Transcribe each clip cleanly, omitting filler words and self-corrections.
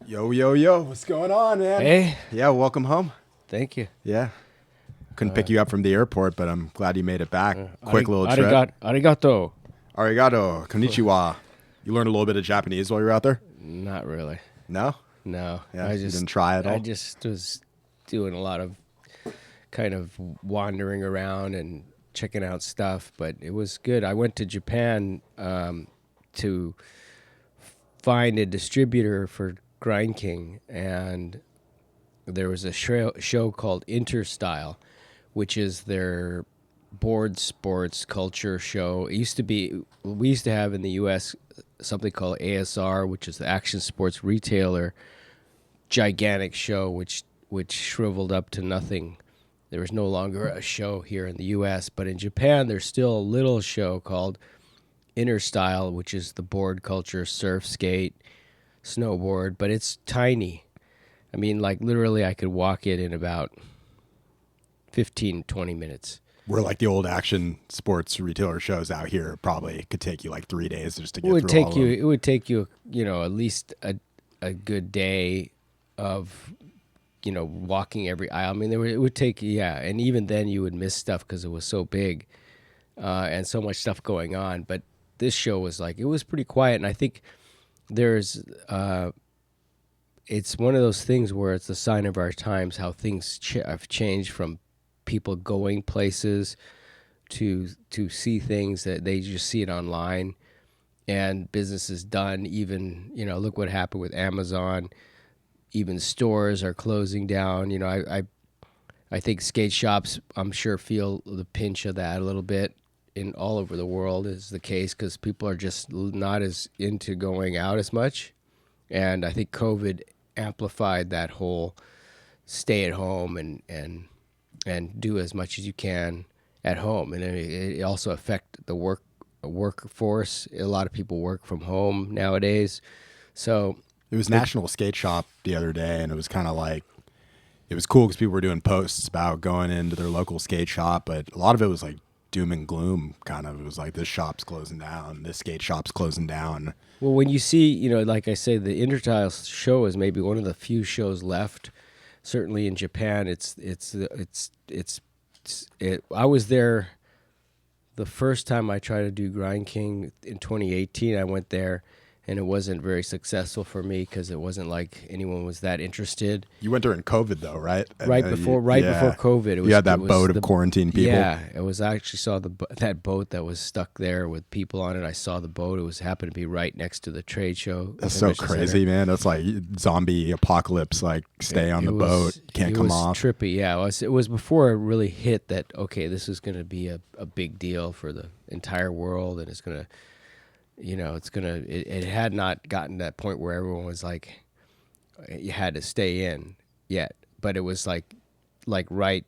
Yo, yo, yo, what's going on, man? Hey, Yeah, welcome home. thank you. Yeah. Couldn't pick you up from the airport, but I'm glad you made it back. Quick little trip. Arigato. Arigato, konnichiwa. You learned a little bit of Japanese while you were out there? Not really. No? No. Yeah, you didn't try at all? I just was doing a lot of kind of wandering around and checking out stuff, but it was good. I went to Japan to find a distributor for GrindKing, and there was a show called Interstyle, which is their board sports culture show. It used to be, we used to have in the U.S. something called ASR, which is the Action Sports Retailer, gigantic show, which shriveled up to nothing. There was no longer a show here in the U.S., but in Japan, there's still a little show called Interstyle, which is the board culture, surf, skate, snowboard, but it's tiny. I mean, like literally I could walk it in about 15, 20 minutes. We're like the old action sports retailer shows out here. Probably could take you like 3 days just to get It would through all take of you. them. It would take you, at least a good day of, walking every aisle. I mean, it would take, and even then you would miss stuff because it was so big, and so much stuff going on. But this show was like, it was pretty quiet, and I think there's, it's one of those things where it's a sign of our times how things have changed from people going places to see things that they just see it online, and business is done. Even look what happened with Amazon. Even stores are closing down. I think skate shops, I'm sure, feel the pinch of that a little bit. In all over the world is the case because people are just not as into going out as much, and I think COVID amplified that whole stay at home and do as much as you can at home, and it also affect the workforce. A lot of people work from home nowadays, so It was National Skate Shop the other day, and it was kind of like, it was cool because people were doing posts about going into their local skate shop, but a lot of it was like doom and gloom kind of. It was like, this shop's closing down, this skate shop's closing down. well, when you see, like I say, the Intertile show is maybe one of the few shows left. Certainly in Japan, I was there the first time I tried to do GrindKing in 2018. I went there, and it wasn't very successful for me because it wasn't like anyone was that interested. You went during COVID though, right? Right before COVID, it was, you had that boat of quarantine people. Yeah, it was. I actually saw that boat that was stuck there with people on it. I saw the boat. It was happened to be right next to the trade show. That's so crazy, man. That's like zombie apocalypse. Like, stay on the boat, can't come off. It was trippy. Yeah, it was before it really hit that. Okay, this is going to be a big deal for the entire world, and it's going to. It had not gotten to that point where everyone was like, you had to stay in yet. But it was like right,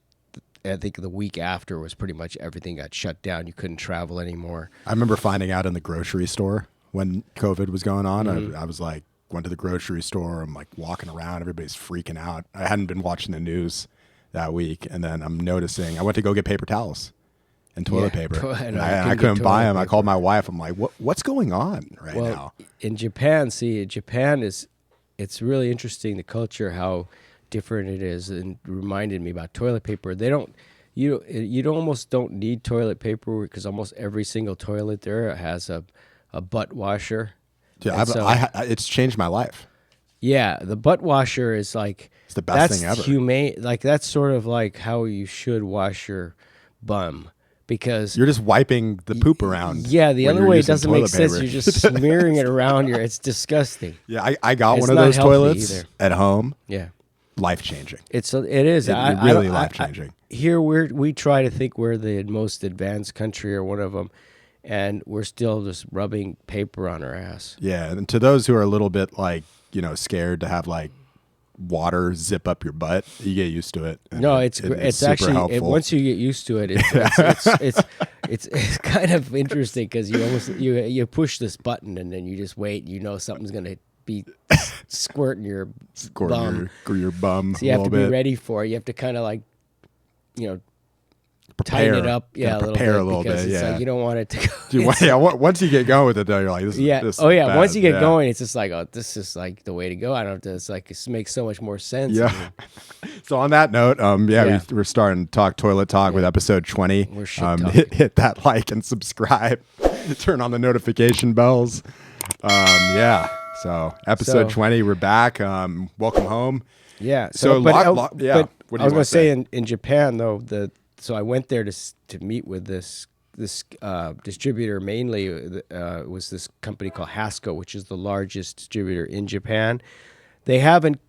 I think the week after was pretty much everything got shut down. You couldn't travel anymore. I remember finding out in the grocery store when COVID was going on. Mm-hmm. I was like, went to the grocery store. I'm like walking around. Everybody's freaking out. I hadn't been watching the news that week. And then I'm noticing, I went to go get paper towels and toilet paper. And I couldn't buy them. I called my wife. I'm like, what's going on right now? In Japan, it's really interesting, the culture, how different it is, and it reminded me about toilet paper. You almost don't need toilet paper because almost every single toilet there has a butt washer. Yeah, it's changed my life. Yeah, the butt washer is like, it's the best thing ever. Humane. Like, that's sort of like how you should wash your bum. Because you're just wiping the poop around. Yeah, the other way doesn't make sense. You're just smearing it around it's disgusting. Yeah, I got one of those toilets at home. Yeah. Life changing. It is. Really life changing. Here we try to think we're the most advanced country or one of them, and we're still just rubbing paper on our ass. Yeah, and to those who are a little bit like, scared to have like water zip up your butt, you get used to it. No, it's actually once you get used to it, it's kind of interesting because you push this button and then you just wait. Something's gonna be squirting your bum. Your bum. So you have to be ready for it. You have to kind of like, tighten it up, prepare a little bit, because it's like you don't want it to go. Dude, once you get going with it, though, you're like, this is bad. Once you get going, it's just like, oh, this is like the way to go. I don't have to. It's like it makes so much more sense. Yeah. So on that note, we're starting to talk toilet talk with episode 20. We're shit hit that like and subscribe. Turn on the notification bells. So episode 20, we're back. Welcome home. Yeah. But I was going to say in Japan though, so I went there to meet with this distributor. Mainly, it was this company called Hasco, which is the largest distributor in Japan. They haven't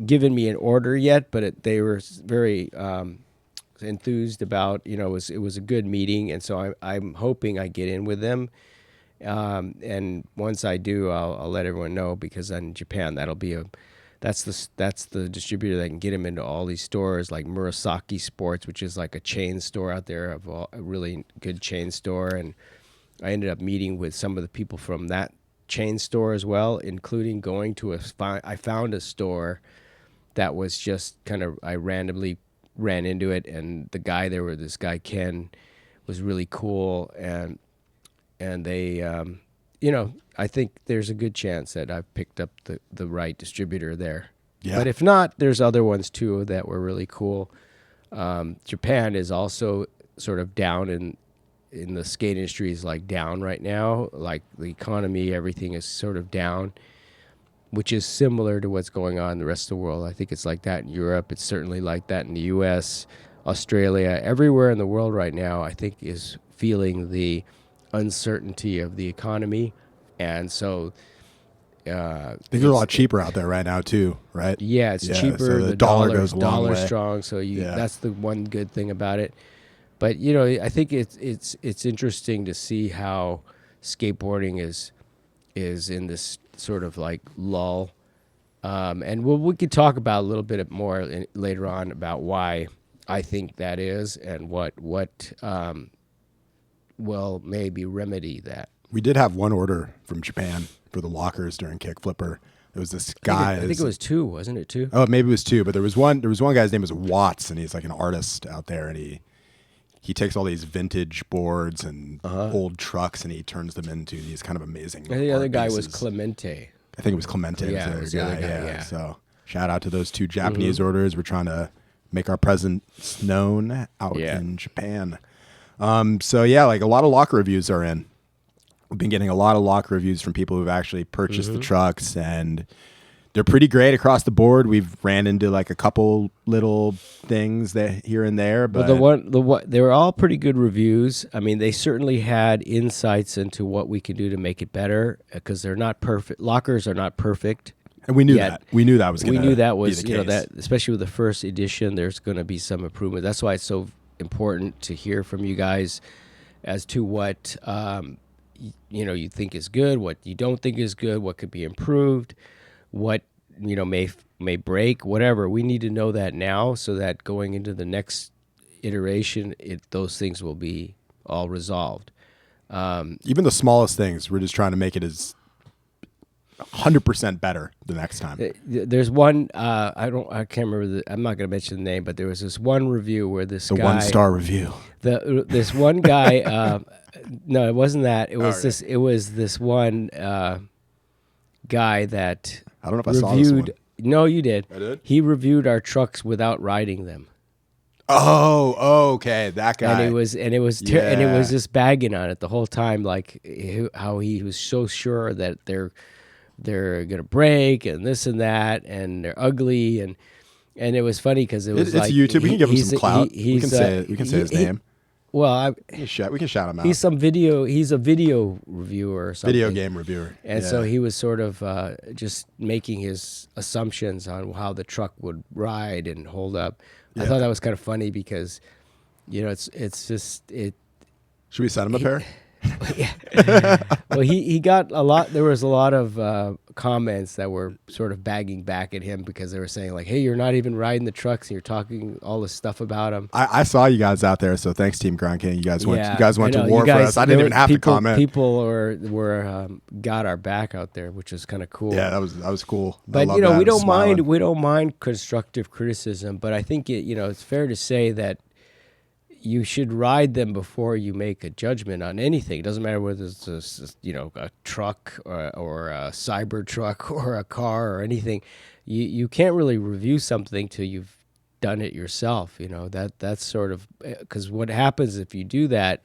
given me an order yet, but they were very enthused about. It was a good meeting, and so I'm hoping I get in with them. And once I do, I'll let everyone know, because in Japan that's the distributor that can get him into all these stores like Murasaki Sports, which is like a chain store out there, a really good chain store. And I ended up meeting with some of the people from that chain store as well, including going to I found a store that was just kind of, I randomly ran into it, and the guy there, this guy Ken, was really cool, and they I think there's a good chance that I've picked up the right distributor there. Yeah. But if not, there's other ones too that were really cool. Japan is also sort of down in the skate industry is like down right now. Like the economy, everything is sort of down, which is similar to what's going on in the rest of the world. I think it's like that in Europe. It's certainly like that in the U.S., Australia, everywhere in the world right now, I think is feeling the uncertainty of the economy. And so things are a lot cheaper out there right now too, right? Yeah, it's cheaper. So the dollar goes a long way. Strong, so that's the one good thing about it. But I think it's interesting to see how skateboarding is in this sort of like lull. And we could talk about a little bit more later on about why I think that is, and what will maybe remedy that. We did have one order from Japan for the lockers during Kick Flipper. There was this guy. I think it was 2, wasn't it 2? Oh, maybe it was 2, but there was one guy's name was Watts, and he's like an artist out there, and he takes all these vintage boards and old trucks, and he turns them into these kind of amazing. And the other guy pieces. was Clemente. I think it was Clemente. Yeah, was the other guy. Yeah. So shout out to those 2 Japanese orders. We're trying to make our presence known out in Japan. Like a lot of locker reviews are in. We've been getting a lot of locker reviews from people who've actually purchased the trucks, and they're pretty great across the board. We've ran into like a couple little things that here and there, but they were all pretty good reviews. I mean, they certainly had insights into what we could do to make it better, because they're not perfect. Lockers are not perfect. And we knew that. We knew that was going to be the case. That especially with the first edition, there's going to be some improvement. That's why it's so important to hear from you guys as to what you think is good, what you don't think is good, what could be improved, what may break, whatever. We need to know that now, so that going into the next iteration, those things will be all resolved. Even the smallest things, we're just trying to make it as 100% better the next time. There's one I can't remember. I'm not going to mention the name, but there was this one review where this guy, 1-star review. This one guy. No, it wasn't that. It was this. It was this one guy that I don't know if I saw this one. No, you did. I did. He reviewed our trucks without riding them. Oh, okay, that guy. And it was just bagging on it the whole time, like how he was so sure that they're gonna break and this and that, and they're ugly, and it was funny because it's like YouTube. We can give him some clout. We can say his name. Well, we can shout him out. He's a video reviewer or something. Video game reviewer. And so he was sort of just making his assumptions on how the truck would ride and hold up. Yeah. I thought that was kind of funny because, it's just it. Should we send him a pair? Well, he got a lot. There was a lot of comments that were sort of bagging back at him because they were saying like, "Hey, you're not even riding the trucks, and you're talking all this stuff about them." I saw you guys out there, so thanks, Team GrindKing. You guys went to war for us. I didn't even have to comment. People were got our back out there, which was kind of cool. Yeah, that was cool. But we don't mind constructive criticism. But I think it's fair to say that you should ride them before you make a judgment on anything. It doesn't matter whether it's a truck or a cyber truck or a car or anything. You can't really review something till you've done it yourself. That's sort of, because what happens if you do that,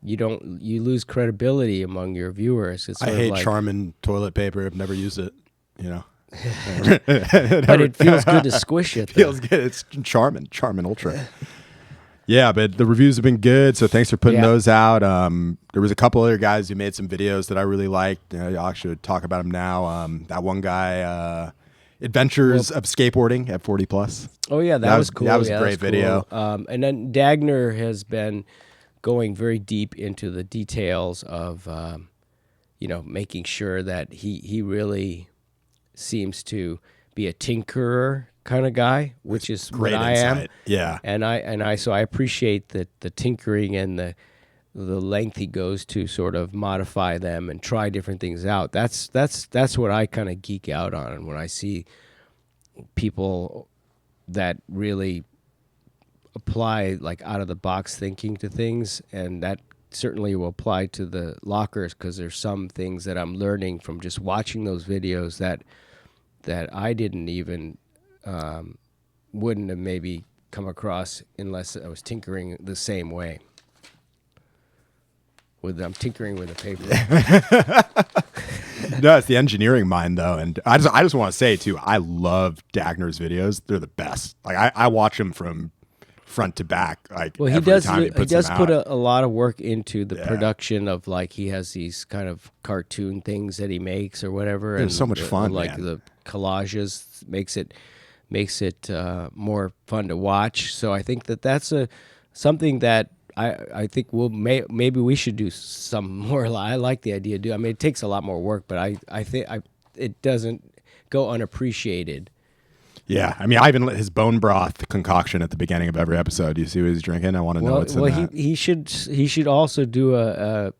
you lose credibility among your viewers. I hate Charmin toilet paper. I've never used it. But it feels good to squish it. Feels good. It's Charmin Ultra. Yeah, but the reviews have been good, so thanks for putting those out. There was a couple other guys who made some videos that I really liked. I'll actually talk about them now. That one guy, Adventures of Skateboarding at 40 Plus. Oh yeah, that was cool. That was a great video. And then Dagner has been going very deep into the details of, making sure that he really seems to be a tinkerer kind of guy, which is great what I insight. am. Yeah. And so I appreciate the tinkering and the length he goes to sort of modify them and try different things out. That's what I kind of geek out on when I see people that really apply like out of the box thinking to things, and that certainly will apply to the lockers, because there's some things that I'm learning from just watching those videos that I didn't even wouldn't have maybe come across unless I was tinkering the same way. I'm tinkering with the paper. No, it's the engineering mind though, and I just want to say too, I love Dagner's videos. They're the best. Like I watch them from front to back. Like, well, he does put a lot of work into the production of, like, he has these kind of cartoon things that he makes or whatever. It's so much fun. Like the collages makes it more fun to watch. So I think that's something that I think maybe we should do some more. I like the idea. I mean, it takes a lot more work, but I think it doesn't go unappreciated. Yeah, I mean, I even let his bone broth concoction at the beginning of every episode. Do you see what he's drinking? I want to know what's in that. He should also do a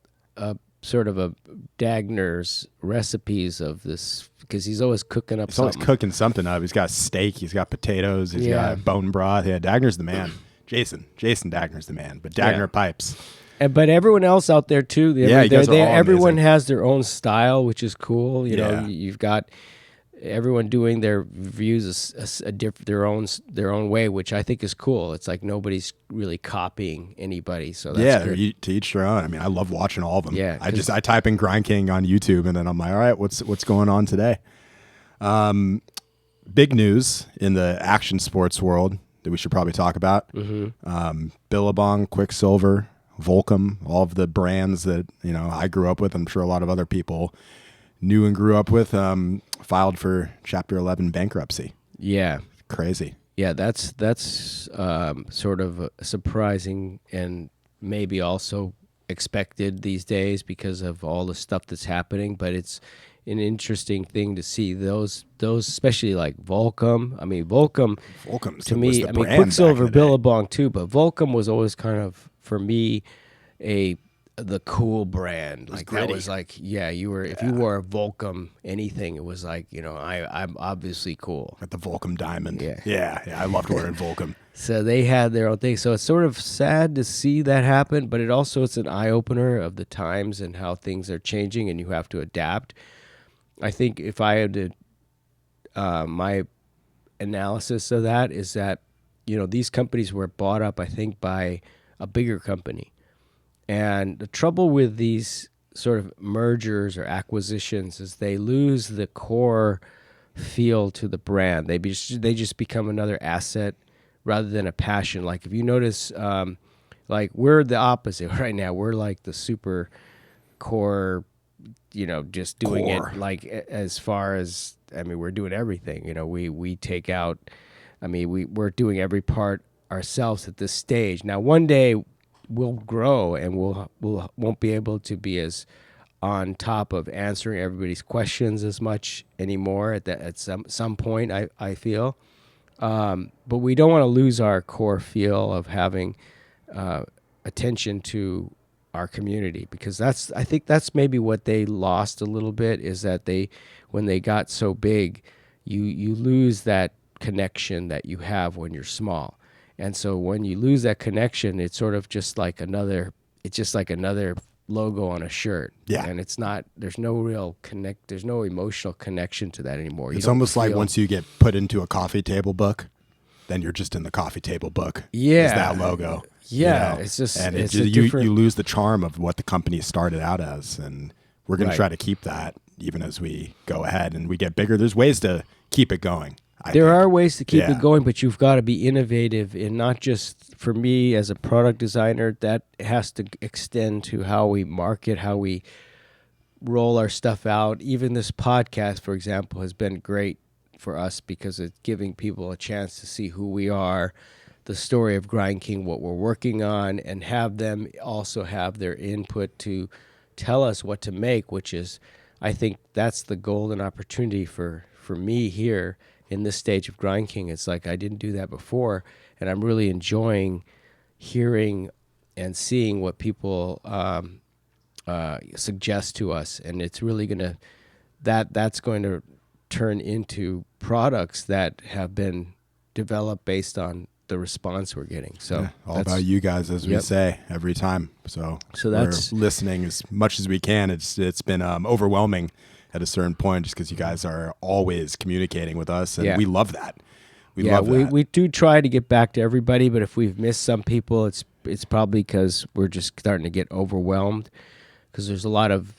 sort of a Dagner's recipes of this, because he's always cooking up. He's always cooking something up. He's got steak. He's got potatoes. He's got bone broth. Yeah, Dagner's the man. Jason Dagner's the man. But Dagner pipes. But everyone else out there too. Everyone amazing. has their own style, which is cool. You know, you've got everyone doing their reviews their own way, which I think is cool. It's like nobody's really copying anybody. So that's good. To each their own. I mean, I love watching all of them. Yeah, I type in GrindKing on YouTube, and then I'm like, all right, what's going on today? Big news in the action sports world that we should probably talk about. Mm-hmm. Billabong, Quicksilver, Volcom, all of the brands that I grew up with. I'm sure a lot of other people knew and grew up with, filed for Chapter 11 bankruptcy. Yeah. Crazy. Yeah, that's sort of surprising and maybe also expected these days because of all the stuff that's happening. But it's an interesting thing to see those especially like Volcom. I mean, Volcom's to me, I mean, Quicksilver, Billabong too, but Volcom was always kind of, for me, the cool brand. Like that was like, if you wore a Volcom anything, it was like, I'm obviously cool. At the Volcom Diamond. Yeah, I loved wearing Volcom. So they had their own thing. So it's sort of sad to see that happen, but it's an eye opener of the times and how things are changing, and you have to adapt. I think if I had to, my analysis of that is that, these companies were bought up, I think, by a bigger company. And the trouble with these sort of mergers or acquisitions is they lose the core feel to the brand. They just become another asset rather than a passion. Like if you notice, like we're the opposite right now. We're like the super core, just doing it like as far as, I mean, we're doing everything. We take out, I mean, we're doing every part ourselves at this stage. Now, one day we'll grow and won't be able to be as on top of answering everybody's questions as much anymore at some point, I feel. But we don't want to lose our core feel of having attention to our community, because I think that's maybe what they lost a little bit, is that when they got so big, you lose that connection that you have when you're small. And so when you lose that connection, it's sort of just like another logo on a shirt. Yeah. And it's not, there's no emotional connection to that anymore. It's almost like once you get put into a coffee table book, then you're just in the coffee table book. Yeah. Is that logo. Yeah. You know? It's just, and it's you lose the charm of what the company started out as. And we're going to try to keep that even as we go ahead and we get bigger. There's ways to keep it going. There are ways to keep it going, but you've got to be innovative, and not just for me as a product designer. That has to extend to how we market, how we roll our stuff out. Even this podcast, for example, has been great for us because it's giving people a chance to see who we are, the story of GrindKing, what we're working on, and have them also have their input to tell us what to make, which is, I think that's the golden opportunity for me here in this stage of GrindKing. It's like I didn't do that before, and I'm really enjoying hearing and seeing what people suggest to us, and it's really gonna that's going to turn into products that have been developed based on the response we're getting. So all about you guys, as we say every time. So that's we're listening as much as we can. It's been overwhelming at a certain point, just because you guys are always communicating with us, and we love that. We love that. We do try to get back to everybody, but if we've missed some people, it's probably because we're just starting to get overwhelmed, because there's a lot of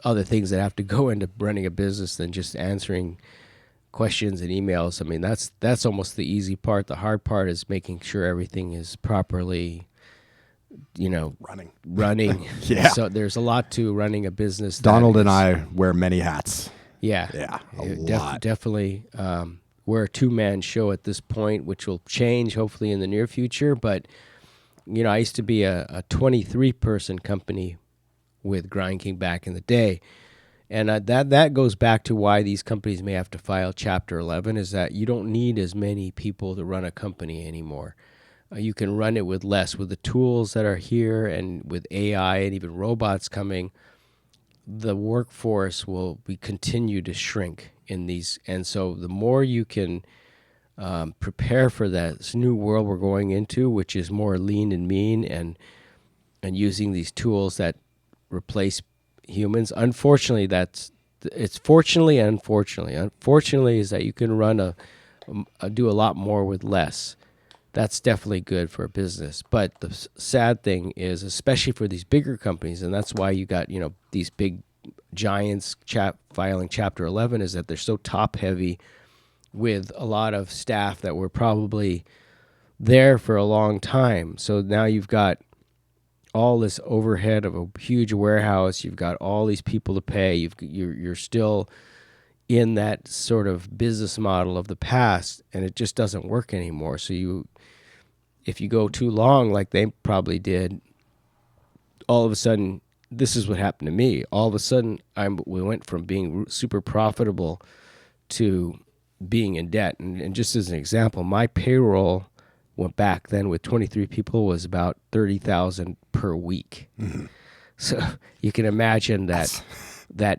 other things that have to go into running a business than just answering questions and emails. I mean, that's almost the easy part. The hard part is making sure everything is properly, running. Yeah. So there's a lot to running a business. Donald and I wear many hats. Yeah. A lot. Definitely. We're a two-man show at this point, which will change hopefully in the near future. But, I used to be a 23-person company with GrindKing back in the day. And that goes back to why these companies may have to file Chapter 11, is that you don't need as many people to run a company anymore. You can run it with less. With the tools that are here and with AI and even robots coming, the workforce will continue to shrink in these. And so the more you can prepare for this new world we're going into, which is more lean and mean, and using these tools that replace humans. Unfortunately, it's fortunately and unfortunately. Unfortunately is that you can do a lot more with less. That's definitely good for a business. But the sad thing is, especially for these bigger companies, and that's why you got these big giants filing Chapter 11, is that they're so top heavy with a lot of staff that were probably there for a long time. So now you've got all this overhead of a huge warehouse. You've got all these people to pay. You're still in that sort of business model of the past, and it just doesn't work anymore. So if you go too long, like they probably did, all of a sudden, this is what happened to me. All of a sudden, we went from being super profitable to being in debt. And just as an example, my payroll went back then with 23 people was about $30,000 per week. Mm-hmm. So you can imagine that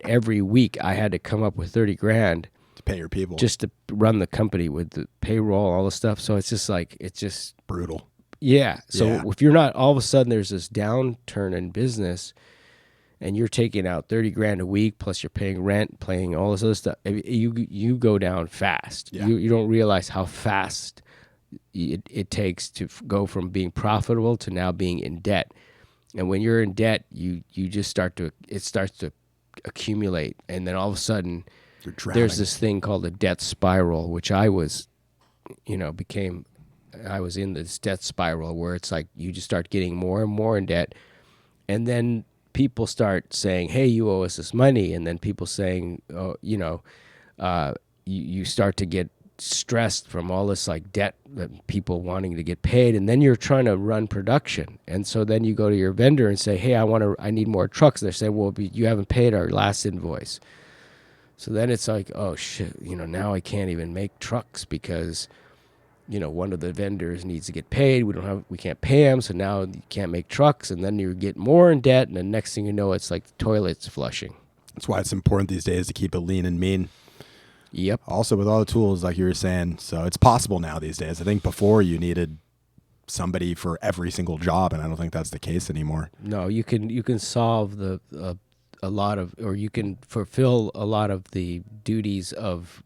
every week I had to come up with 30 grand to pay your people, just to run the company with the payroll, all the stuff. So it's just brutal. Yeah. So if you're not, all of a sudden there's this downturn in business, and you're taking out 30 grand a week, plus you're paying rent, paying all this other stuff, you go down fast. Yeah. You don't realize how fast it takes to go from being profitable to now being in debt. And when you're in debt, you just it starts to accumulate, and then all of a sudden there's this thing called a debt spiral, which I was in this debt spiral where it's like you just start getting more and more in debt, and then people start saying, hey, you owe us this money, and then people saying, oh, you start to get stressed from all this like debt, that people wanting to get paid, and then you're trying to run production, and so then you go to your vendor and say, hey, I need more trucks, and they say, well, you haven't paid our last invoice. So then it's like, oh shit, now I can't even make trucks because one of the vendors needs to get paid. We can't pay him, so now you can't make trucks, and then you get more in debt, and the next thing you know, it's like the toilet's flushing. That's why it's important these days to keep it lean and mean. Yep. Also with all the tools, like you were saying, so it's possible now these days. I think before you needed somebody for every single job, and I don't think that's the case anymore. No, you can solve a lot of, or you can fulfill a lot of the duties of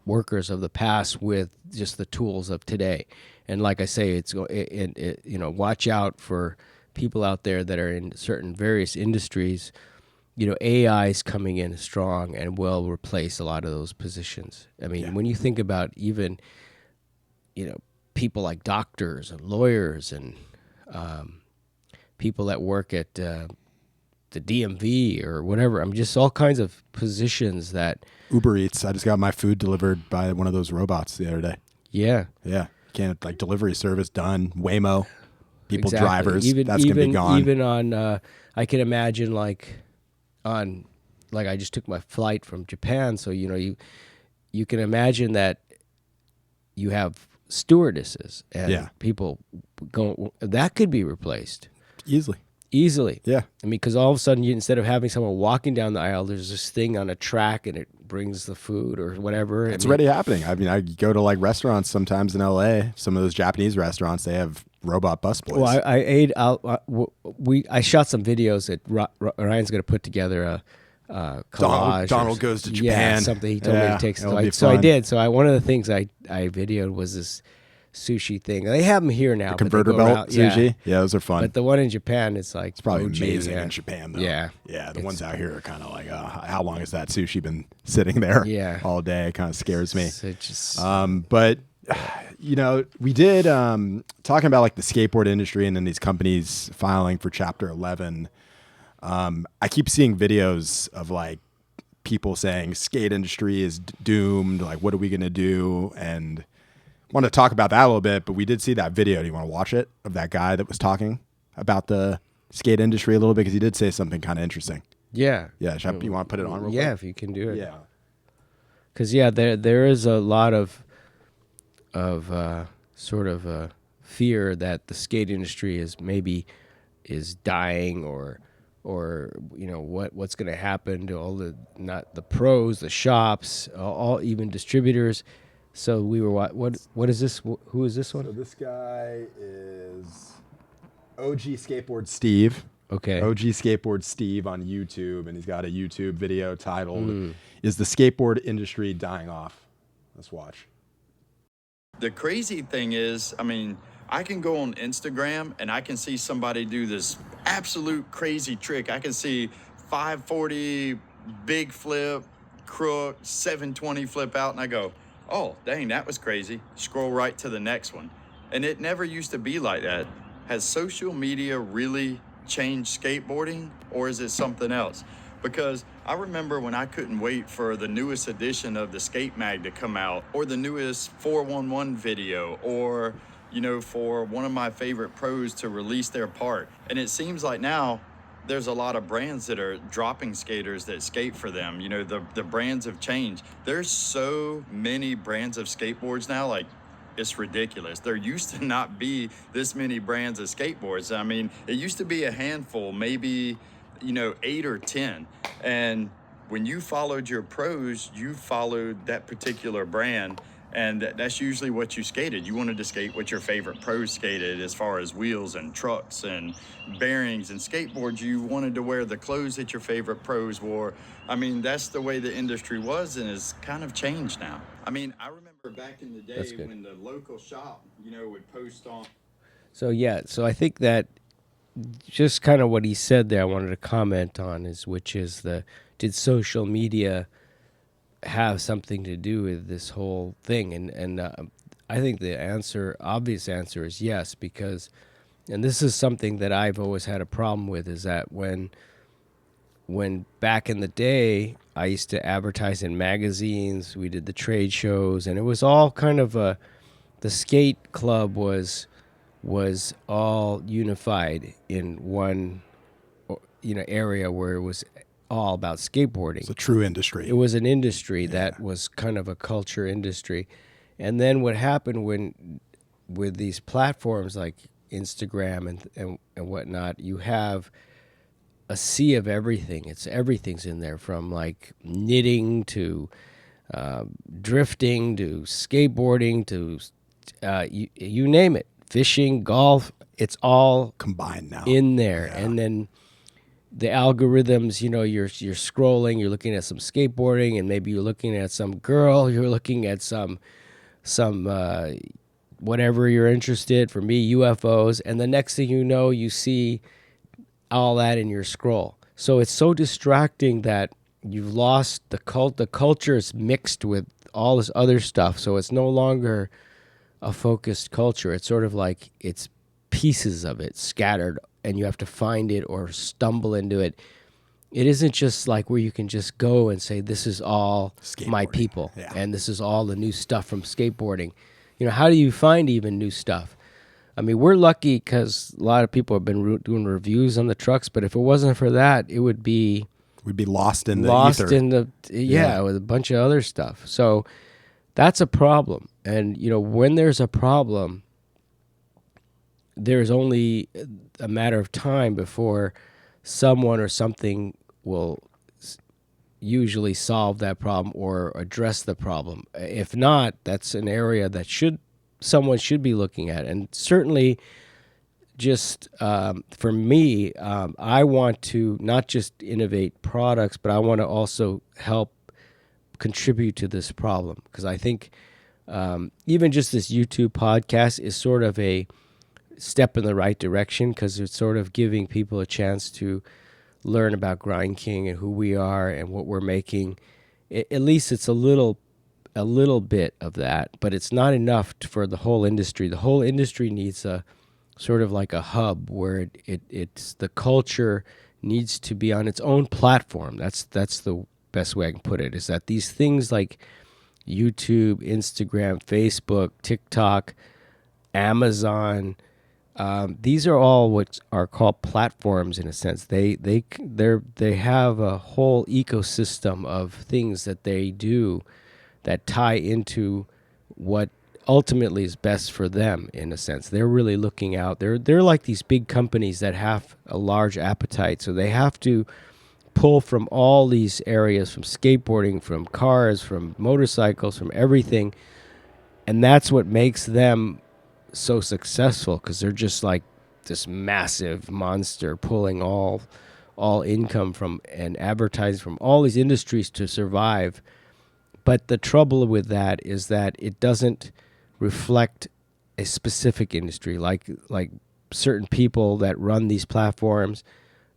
workers of the past with just the tools of today. And like I say, watch out for people out there that are in certain various industries. AI is coming in strong and will replace a lot of those positions. I mean, when you think about even, people like doctors and lawyers and people that work at the DMV or whatever. I'm just all kinds of positions that Uber Eats. I just got my food delivered by one of those robots the other day. Yeah. Yeah. Can't like delivery service done. Waymo, people Exactly. drivers. That's gonna be gone. Even on, I can imagine like I just took my flight from Japan, so you can imagine that you have stewardesses and people going that could be replaced easily. Yeah. I mean, because all of a sudden, instead of having someone walking down the aisle, there's this thing on a track and it brings the food or whatever. It's already happening. I mean, I go to like restaurants sometimes in LA. Some of those Japanese restaurants, they have robot busboys. Well, I ate out. I shot some videos that Ryan's going to put together a collage. Donald goes to Japan. Yeah, something he told me to take. So I did. So one of the things I videoed was this sushi thing. They have them here now. The converter belt sushi. Yeah, those are fun. But the one in Japan, it's like it's probably amazing in Japan though. Yeah, the ones out here are kind of like, how long has that sushi been sitting there? All day. It kind of scares me. But we did talking about like the skateboard industry and then these companies filing for Chapter 11. I keep seeing videos of like people saying skate industry is doomed. Like, what are we gonna do? And want to talk about that a little bit, but we did see that video. Do you want to watch it of that guy that was talking about the skate industry a little bit? Because he did say something kind of interesting. Yeah. Yeah. You want to put it on real quick? Yeah, if you can do it. Yeah. Because there is a lot of sort of fear that the skate industry is dying or what's going to happen to all the pros, the shops, all even distributors. So we were what is this? Who is this one? So this guy is OG Skateboard Steve. Okay. OG Skateboard Steve on YouTube, and he's got a YouTube video titled "Is the Skateboard Industry Dying Off?" Let's watch. The crazy thing is, I mean, I can go on Instagram and I can see somebody do this absolute crazy trick. I can see 540 big flip, crook, 720 flip out, and I go, oh, dang, that was crazy. Scroll right to the next one. And it never used to be like that. Has social media really changed skateboarding, or is it something else? Because I remember when I couldn't wait for the newest edition of the Skate Mag to come out, or the newest 411 video, or, for one of my favorite pros to release their part. And it seems like now there's a lot of brands that are dropping skaters that skate for them. The brands have changed. There's so many brands of skateboards now, like, it's ridiculous. There used to not be this many brands of skateboards. I mean, it used to be a handful, maybe, 8 or 10. And when you followed your pros, you followed that particular brand. And that's usually what you skated. You wanted to skate what your favorite pros skated as far as wheels and trucks and bearings and skateboards. You wanted to wear the clothes that your favorite pros wore. I mean, that's the way the industry was, and it's kind of changed now. I mean, I remember back in the day when the local shop, would post on. So I think that just kind of what he said there, I wanted to comment on did social media have something to do with this whole thing? And I think the obvious answer is yes, because, and this is something that I've always had a problem with, is that when back in the day I used to advertise in magazines, we did the trade shows, and it was all kind of the skate club was all unified in one area where it was all about skateboarding. It's a true industry. It was an industry that was kind of a culture industry. And then what happened with these platforms like Instagram and whatnot, you have a sea of everything. Everything's in there, from like knitting to drifting to skateboarding to you name it, fishing, golf, it's all combined now in there. Yeah. And then the algorithms, you're scrolling, you're looking at some skateboarding, and maybe you're looking at some girl, you're looking at some whatever you're interested. For me, UFOs, and the next thing you know, you see all that in your scroll. So it's so distracting that you've lost the culture is mixed with all this other stuff, so it's no longer a focused culture. It's sort of like it's pieces of it scattered, and you have to find it or stumble into it. It isn't just like where you can just go and say, this is all my people, and this is all the new stuff from skateboarding. How do you find even new stuff? I mean, we're lucky because a lot of people have been doing reviews on the trucks, but if it wasn't for that, it would be... We'd be lost in the ether. With a bunch of other stuff. So that's a problem. And, when there's a problem, there's only a matter of time before someone or something will usually solve that problem or address the problem. If not, that's an area that someone should be looking at. And certainly, just for me, I want to not just innovate products, but I want to also help contribute to this problem, because I think even just this YouTube podcast is sort of a step in the right direction, because it's sort of giving people a chance to learn about GrindKing and who we are and what we're making. At least it's a little bit of that, but it's not enough for the whole industry. The whole industry needs a sort of like a hub where it's the culture needs to be on its own platform. That's the best way I can put it, is that these things like YouTube, Instagram, Facebook, TikTok, Amazon, these are all what are called platforms in a sense. They have a whole ecosystem of things that they do that tie into what ultimately is best for them in a sense. They're really looking out. They're like these big companies that have a large appetite, so they have to pull from all these areas, from skateboarding, from cars, from motorcycles, from everything, and that's what makes them so successful, because they're just like this massive monster pulling all income from and advertising from all these industries to survive. But the trouble with that is that it doesn't reflect a specific industry. Like certain people that run these platforms,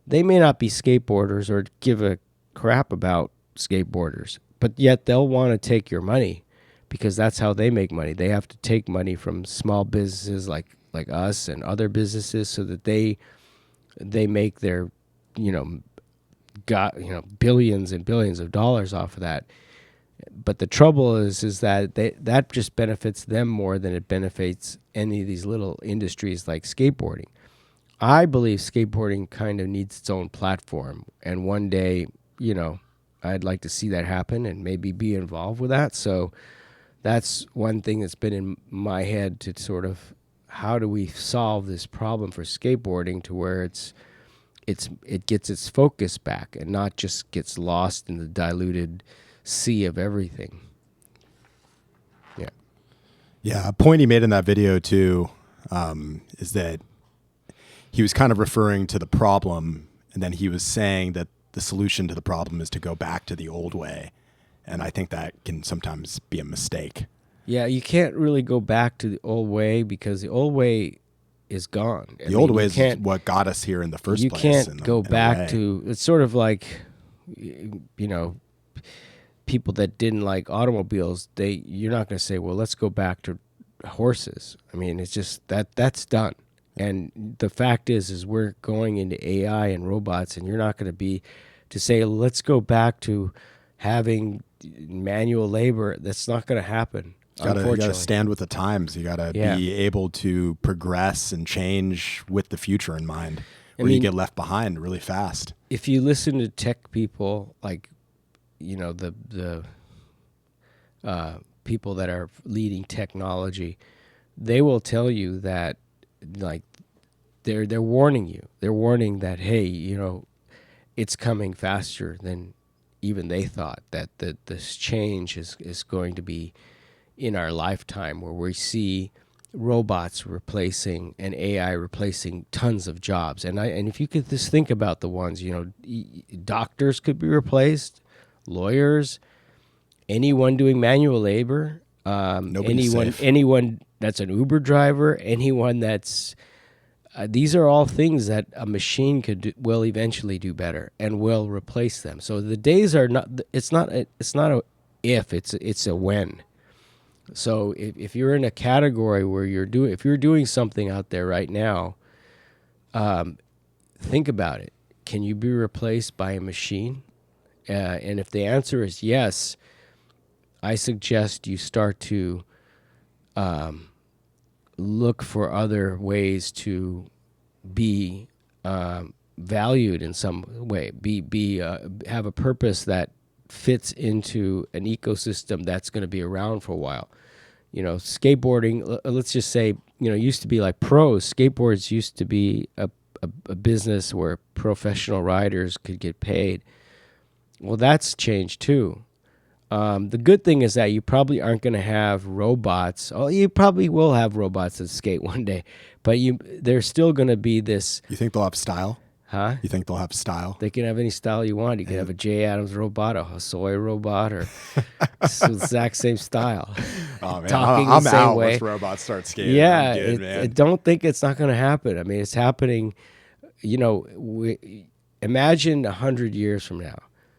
they may not be skateboarders or give a crap about skateboarders, but yet they'll want to take your money, because that's how they make money. They have to take money from small businesses like us and other businesses, so that they make their billions and billions of dollars off of that. But the trouble is that that just benefits them more than it benefits any of these little industries like skateboarding. I believe skateboarding kind of needs its own platform, and one day, I'd like to see that happen and maybe be involved with that. So that's one thing that's been in my head, to sort of, how do we solve this problem for skateboarding to where it gets its focus back and not just gets lost in the diluted sea of everything. Yeah, a point he made in that video too is that he was kind of referring to the problem, and then he was saying that the solution to the problem is to go back to the old way. And I think that can sometimes be a mistake. Yeah, you can't really go back to the old way, because the old way is gone. The old way is what got us here in the first place. You can't go back to, it's sort of like, people that didn't like automobiles, you're not going to say, well, let's go back to horses. I mean, it's just that's done. And the fact is we're going into AI and robots, and you're not going to say, let's go back to having manual labor. That's not going to happen. You got to stand with the times. You got to be able to progress and change with the future in mind, or you get left behind really fast. If you listen to tech people, like, the people that are leading technology, they will tell you that, like, they're warning you. They're warning that, hey, it's coming faster than even they thought, that this change is going to be in our lifetime, where we see robots replacing and AI replacing tons of jobs. And if you could just think about the ones, doctors could be replaced, lawyers, anyone doing manual labor, anyone that's an Uber driver, anyone that's these are all things that a machine will eventually do better and will replace them. So the days are not. It's not a if. It's a when. So if you're in a category where if you're doing something out there right now, think about it. Can you be replaced by a machine? And if the answer is yes, I suggest you start to look for other ways to be valued in some way. Have a purpose that fits into an ecosystem that's going to be around for a while. Skateboarding, let's just say, used to be like pros. Skateboards used to be a business where professional riders could get paid. Well, that's changed too. The good thing is that you probably aren't going to have robots. Oh, you probably will have robots that skate one day, but there's still going to be this. You think they'll have style? Huh? You think they'll have style? They can have any style you want. You can have a Jay Adams robot, a Hosoi robot, or it's the exact same style. Oh man, Talking I'm the same out way. once robots start skating. Yeah, I'm good, man. don't think it's not going to happen. I mean, it's happening. Imagine 100 years from now.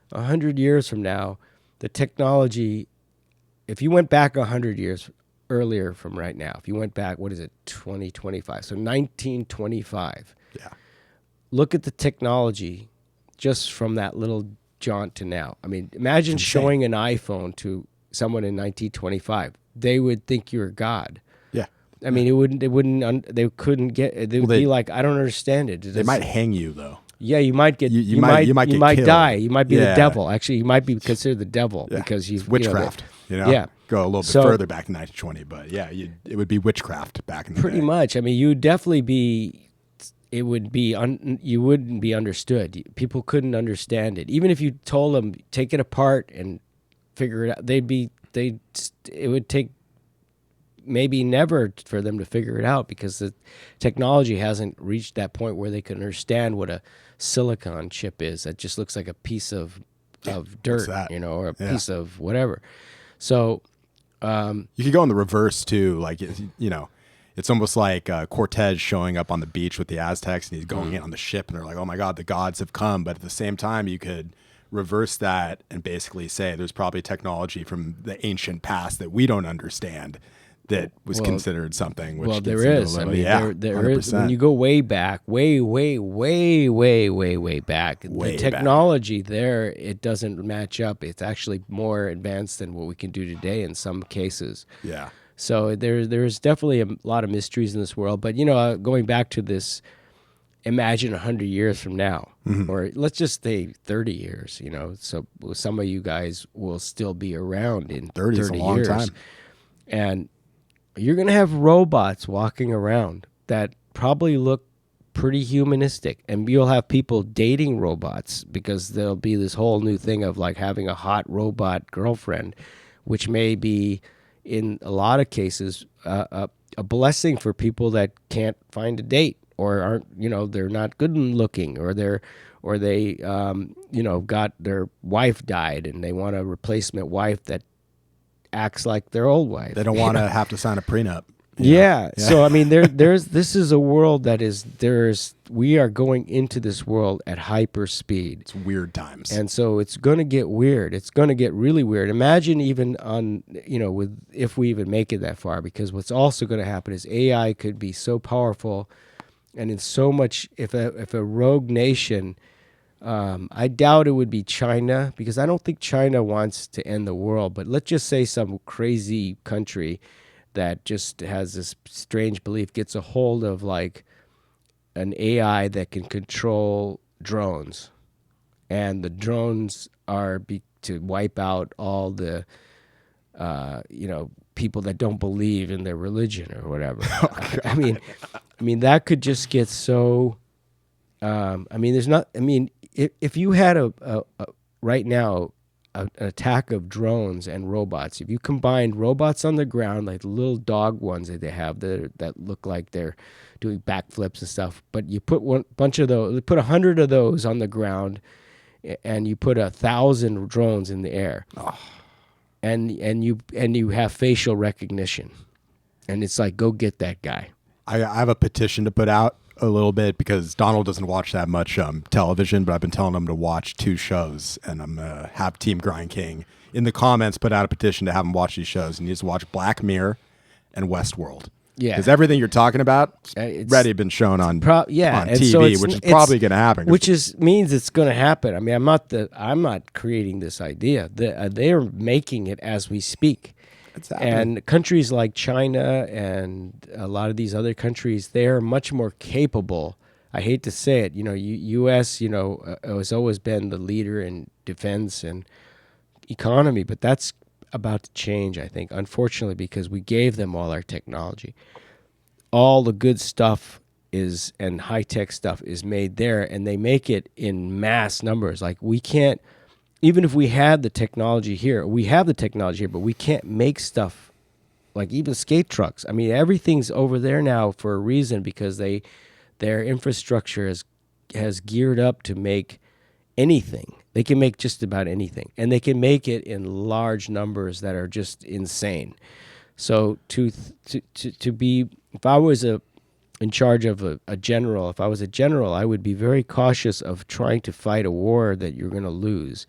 100 years from now, the technology. If you went back 100 years earlier from right now, if you went back, 2025? So 1925. Yeah. Look at the technology just from that little jaunt to now. I mean, imagine showing an iPhone to someone in 1925. They would think you're God. Yeah. I mean, they couldn't get it. They would be like, I don't understand it. They might hang you though. Yeah, you might get you might die. You might be the devil. Actually, you might be considered the devil because it's witchcraft. Yeah. Go a little bit further back to 1920, but yeah, it would be witchcraft back in the day. Pretty much. I mean, you'd definitely be. It would be you wouldn't be understood. People couldn't understand it. Even if you told them take it apart and figure it out, it would take maybe never for them to figure it out because the technology hasn't reached that point where they can understand what a silicon chip is. That just looks like a piece of dirt, or a piece of whatever. So you could go in the reverse too, like It's almost like Cortez showing up on the beach with the Aztecs, and he's going in on the ship, and they're like, "Oh my God, the gods have come!" But at the same time, you could reverse that and basically say there's probably technology from the ancient past that we don't understand that was considered something. Which there is. I mean, there is. When you go way back, way back, the technology there, it doesn't match up. It's actually more advanced than what we can do today in some cases. Yeah. So there's definitely a lot of mysteries in this world. But, going back to this, imagine 100 years from now, or let's just say 30 years, so some of you guys will still be around in 30 is a long years. Time. And you're going to have robots walking around that probably look pretty humanistic. And you'll have people dating robots because there'll be this whole new thing of like having a hot robot girlfriend, which may be, in a lot of cases, a blessing for people that can't find a date or aren't, they're not good looking, or they got their wife died and they want a replacement wife that acts like their old wife. They don't want to have to sign a prenup. Yeah. So I mean, this is a world that we are going into this world at hyper speed. It's weird times, and so it's going to get weird. It's going to get really weird. Imagine even if we even make it that far, because what's also going to happen is AI could be so powerful, and in so much. If a rogue nation, I doubt it would be China, because I don't think China wants to end the world. But let's just say some crazy country that just has this strange belief gets a hold of like an AI that can control drones, and the drones are to wipe out all the people that don't believe in their religion or whatever. I mean that could just get so. If you had a right now an attack of drones and robots. If you combined robots on the ground, like the little dog ones that they have that look like they're doing backflips and stuff, but you put bunch of those, put 100 of those on the ground, and you put 1,000 drones in the air, and you have facial recognition, and it's like, go get that guy. I have a petition to put out a little bit because Donald doesn't watch that much television, but I've been telling him to watch 2 shows, and I'm gonna have Team GrindKing in the comments put out a petition to have him watch these shows, and he needs to watch Black Mirror and Westworld. Yeah, because everything you're talking about it's already been shown on TV, so which is probably going to happen. Which means it's going to happen. I mean, I'm not creating this idea. They are making it as we speak. And countries like China and a lot of these other countries, they are much more capable. I hate to say it, U.S. Has always been the leader in defense and economy, but that's about to change, I think, unfortunately, because we gave them all our technology. All the good stuff and high-tech stuff is made there, and they make it in mass numbers. Like, we can't, even if we had the technology here, we have the technology here, but we can't make stuff like even skate trucks. I mean, everything's over there now for a reason, because their infrastructure has geared up to make anything. They can make just about anything, and they can make it in large numbers that are just insane. So to be, if I was in charge of a general, if I was a general, I would be very cautious of trying to fight a war that you're going to lose.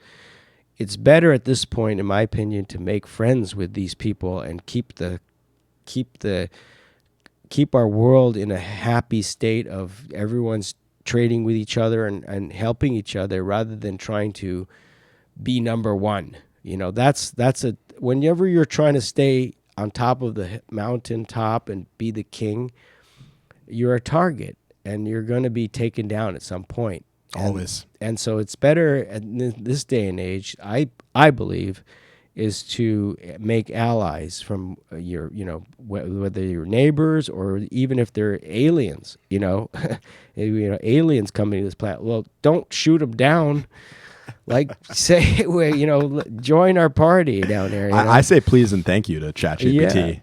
It's better at this point, in my opinion, to make friends with these people and keep our world in a happy state of everyone's trading with each other and helping each other, rather than trying to be number one. Whenever you're trying to stay on top of the mountain top and be the king, you're a target, and you're going to be taken down at some point. Always. And so it's better in this day and age, I believe, is to make allies from your, whether you're neighbors or even if they're aliens, aliens coming to this planet. Well, don't shoot them down. Like, say, join our party down there. I say please and thank you to ChatGPT.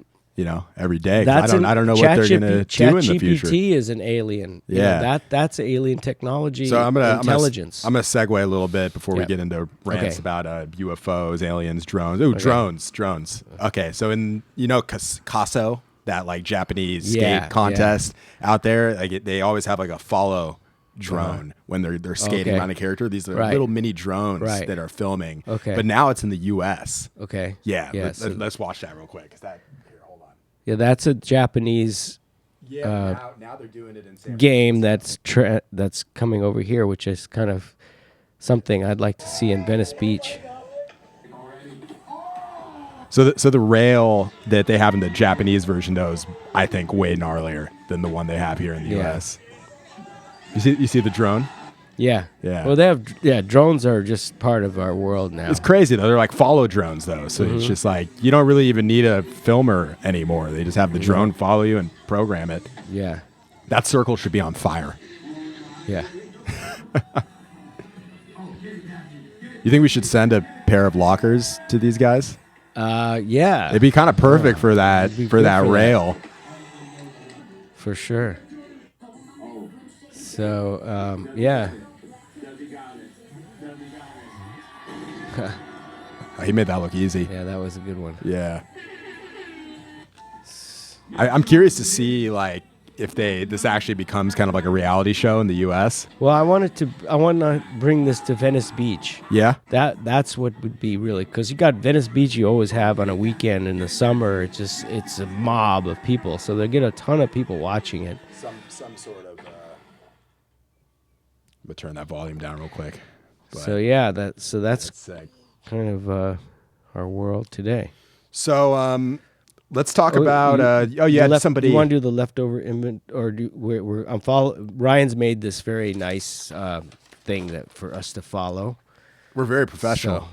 Every day. I don't know what they're going to do in the future. ChatGPT is an alien. Yeah, that's alien technology. So intelligence. I'm gonna segue a little bit before we get into rants about UFOs, aliens, drones. Ooh, drones. Okay, so in Casso, that like Japanese skate contest out there, like they always have like a follow drone when they're skating around a character. These are little mini drones that are filming. Okay, but now it's in the U.S. Okay, let's watch that real quick. Yeah, that's a Japanese now they're doing it in San game that's coming over here, which is kind of something I'd like to see in Venice Beach. So the rail that they have in the Japanese version, though, is, I think, way gnarlier than the one they have here in the U.S. You see the drone? Yeah. Well, drones are just part of our world now. It's crazy, though. They're like follow drones, though. So it's just like, you don't really even need a filmer anymore. They just have the drone follow you and program it. Yeah. That circle should be on fire. Yeah. You think we should send a pair of lockers to these guys? Yeah. It'd be kind of perfect for that rail. For sure. So, yeah. He made that look easy. Yeah, that was a good one. Yeah. I'm curious to see, like, if this actually becomes kind of like a reality show in the U.S. Well, I want to bring this to Venice Beach. Yeah. That's what would be really, because you got Venice Beach. You always have on a weekend in the summer. It's a mob of people, so they get a ton of people watching it. Some sort of. I'm gonna turn that volume down real quick. But so yeah, that's kind of our world today. So let's talk about. Somebody. You want to do the leftover inventory, or Ryan's made this very nice thing for us to follow. We're very professional.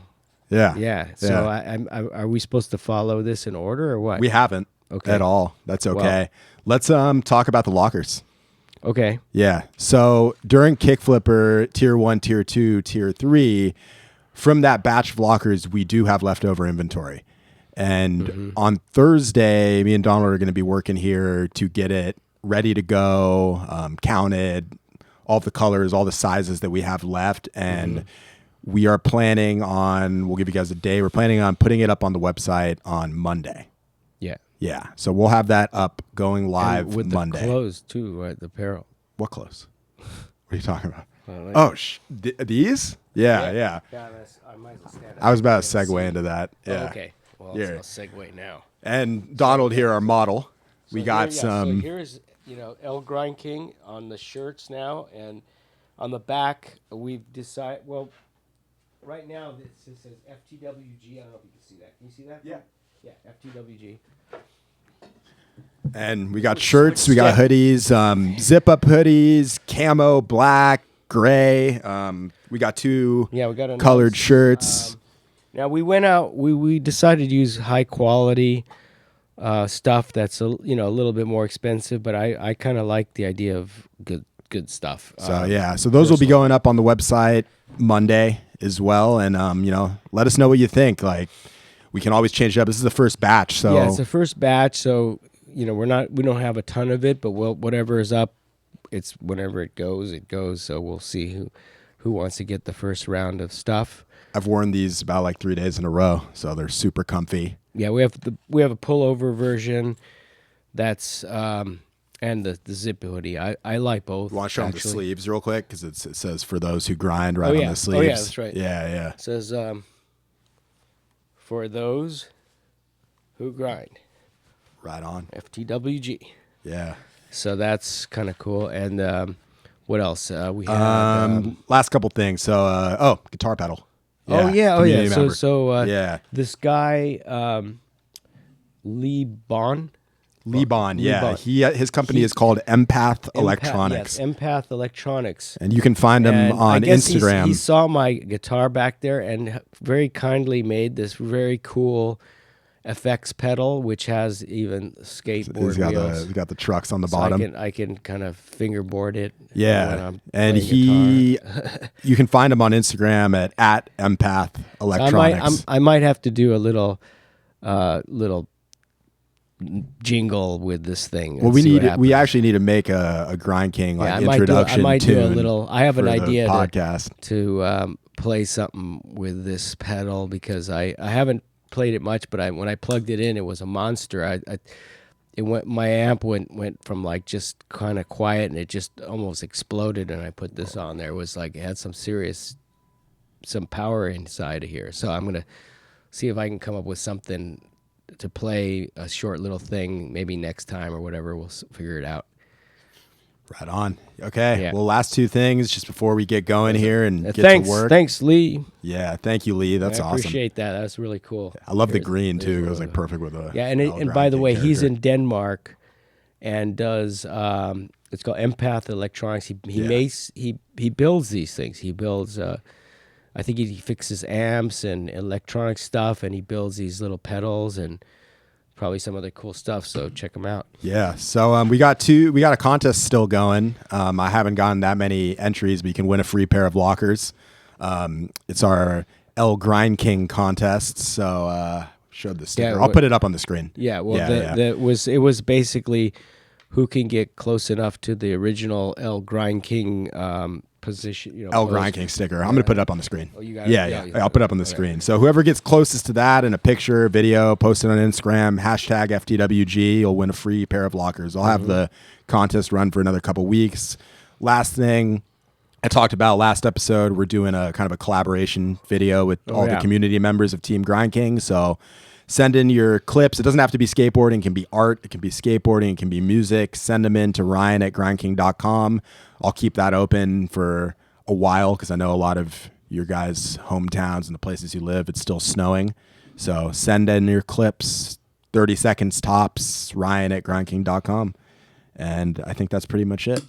So, yeah. So are we supposed to follow this in order or what? We haven't at all. That's okay. Well, let's talk about the lockers. Okay. Yeah. So during Kickflipper Tier 1, Tier 2, Tier 3, from that batch of lockers, we do have leftover inventory. And on Thursday, me and Donald are going to be working here to get it ready to go, counted, all the colors, all the sizes that we have left. And we are planning on, we'll give you guys a day, we're planning on putting it up on the website on Monday. Yeah. Yeah. So we'll have that up going live and with Monday. The clothes too, right? The apparel. What clothes? What are you talking about? These? Yeah. Yeah, I might as well stand up. I was about to segue into that. Yeah. Oh, okay. Well, Yeah. I'll segue now. And Donald here, our model. We got some. So here's, GrindKing on the shirts now, and on the back we've decided. Well, right now this says FTWG. I don't know if you can see that. Can you see that? Yeah. Yeah, FTWG. And we got shirts, we got hoodies, zip up hoodies, camo, black, gray. We got two we got colored shirts. Now we went out. We decided to use high quality stuff that's a little bit more expensive, but I kind of like the idea of good stuff. So those will be going up on the website Monday as well, and let us know what you think. Like, we can always change it up. This is the first batch, so yeah, it's the first batch. So we don't have a ton of it, but whatever is up, it's whenever it goes. So we'll see who wants to get the first round of stuff. I've worn these about like 3 days in a row, so they're super comfy. Yeah, we have a pullover version that's and the zip hoodie. I like both. You want to show them the sleeves real quick, because it says "for those who grind" right on the sleeves. Oh yeah, that's right. Yeah. It says for those who grind. Right on. FTWG. Yeah. So that's kind of cool. And what else? We have last couple things. So guitar pedal. Yeah. Community member. So this guy Lee Bon. Yeah. His company is called Empath Electronics. Yes, Empath Electronics. And you can find him on Instagram. He saw my guitar back there and very kindly made this very cool FX pedal, which has even skateboard wheels. He's got the trucks on the So bottom. I can kind of fingerboard it. Yeah, when I'm and playing guitar. you can find him on Instagram at Empath Electronics. I might have to do a little jingle with this thing. Well, we actually need to make a GrindKing introduction. I might do a little. I have an idea podcast to play something with this pedal, because I haven't played it much, but when I plugged it in, it was a monster. My amp went from like just kind of quiet, and it just almost exploded. And I put this on there. It was like it had some power inside of here. So I'm gonna see if I can come up with something to play, a short little thing, maybe next time or whatever. We'll figure it out. Right on. Okay. Yeah. Well, last two things just before we get going here and get to work. Thanks, Lee. Yeah. Thank you, Lee. That's awesome. I appreciate that. That's really cool. I love the green too. It was like perfect with the. Yeah, and by the way, he's in Denmark, and does it's called Empath Electronics. He builds these things. He builds. I think he fixes amps and electronic stuff, and he builds these little pedals and probably some other cool stuff. So check him out. Yeah. So we got a contest still going. I haven't gotten that many entries, but you can win a free pair of lockers. It's our GrindKing contest. So showed the sticker. I'll put it up on the screen. Yeah. Well, it was basically who can get close enough to the original GrindKing position. GrindKing sticker. I'm going to put it up on the screen. Oh, you got it? Yeah. I'll put it up on the screen. So whoever gets closest to that in a picture, video, post it on Instagram, hashtag FTWG, you'll win a free pair of lockers. I'll have the contest run for another couple weeks. Last thing I talked about last episode, we're doing a kind of a collaboration video with all the community members of Team GrindKing. So send in your clips. It doesn't have to be skateboarding. It can be art. It can be skateboarding. It can be music. Send them in to Ryan@grindking.com. I'll keep that open for a while, because I know a lot of your guys' hometowns and the places you live, it's still snowing. So send in your clips, 30 seconds tops, Ryan@grindking.com. And I think that's pretty much it.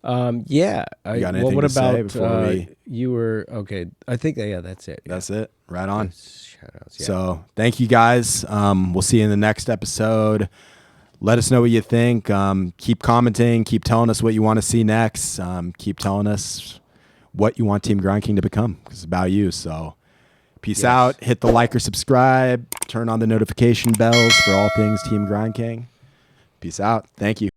Yeah. You got anything to say before you were okay? I think that's it. Yeah. That's it. Right on. Shout-outs, yeah. So thank you guys. We'll see you in the next episode. Let us know what you think. Keep commenting. Keep telling us what you want to see next. Keep telling us what you want Team GrindKing to become, because it's about you. So peace out. Hit the like or subscribe. Turn on the notification bells for all things Team GrindKing. Peace out. Thank you.